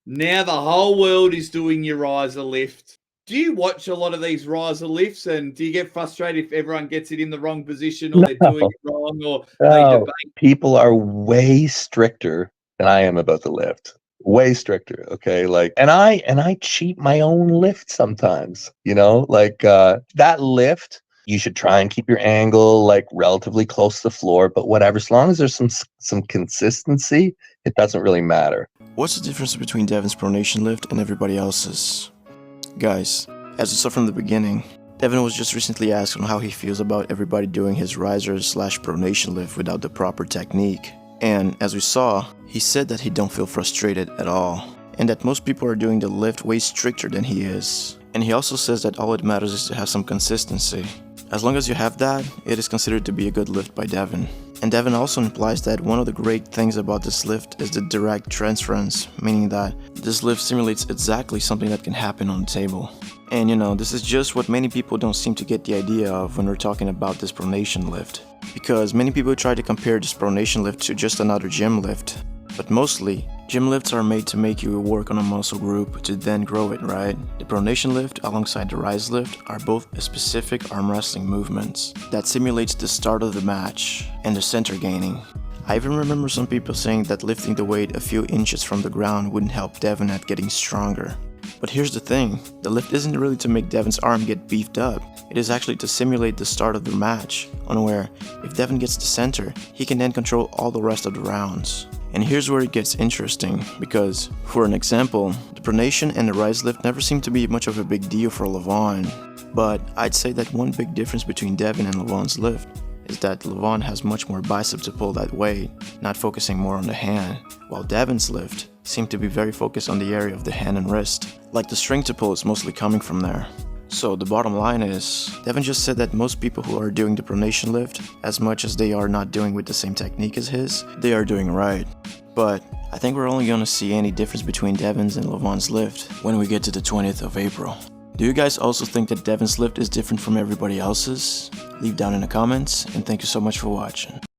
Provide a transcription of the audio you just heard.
Now the whole world is doing your riser lift. Do you watch a lot of these riser lifts, and do you get frustrated if everyone gets it in the wrong position, or they're doing No, it wrong, or they no. debate? People are way stricter than I am about the lift. Way stricter. Okay. Like, and I cheat my own lift sometimes, that lift, you should try and keep your angle like relatively close to the floor, but whatever, as long as there's some consistency, it doesn't really matter. What's the difference between Devon's pronation lift and everybody else's? Guys, as we saw from the beginning, Devon was just recently asked on how he feels about everybody doing his riser/pronation lift without the proper technique. And as we saw, he said that he don't feel frustrated at all, and that most people are doing the lift way stricter than he is. And he also says that all it matters is to have some consistency. As long as you have that, it is considered to be a good lift by Devon. And Devon also implies that one of the great things about this lift is the direct transference, meaning that this lift simulates exactly something that can happen on the table. And this is just what many people don't seem to get the idea of when we're talking about this pronation lift. Because many people try to compare this pronation lift to just another gym lift. But mostly, gym lifts are made to make you work on a muscle group to then grow it, right? The pronation lift alongside the rise lift are both specific arm wrestling movements that simulates the start of the match and the center gaining. I even remember some people saying that lifting the weight a few inches from the ground wouldn't help Devon at getting stronger. But here's the thing, the lift isn't really to make Devon's arm get beefed up, it is actually to simulate the start of the match, on where, if Devon gets to center, he can then control all the rest of the rounds. And here's where it gets interesting, because, for an example, the pronation and the rise lift never seem to be much of a big deal for Levan. But I'd say that one big difference between Devon and Levan's lift is that Levan has much more bicep to pull that weight, not focusing more on the hand, while Devon's lift seemed to be very focused on the area of the hand and wrist, like the strength to pull is mostly coming from there. So the bottom line is, Devon just said that most people who are doing the pronation lift, as much as they are not doing with the same technique as his, they are doing right. But I think we're only gonna see any difference between Devon's and Levan's lift when we get to the 20th of April. Do you guys also think that Devon's lift is different from everybody else's? Leave down in the comments, and thank you so much for watching.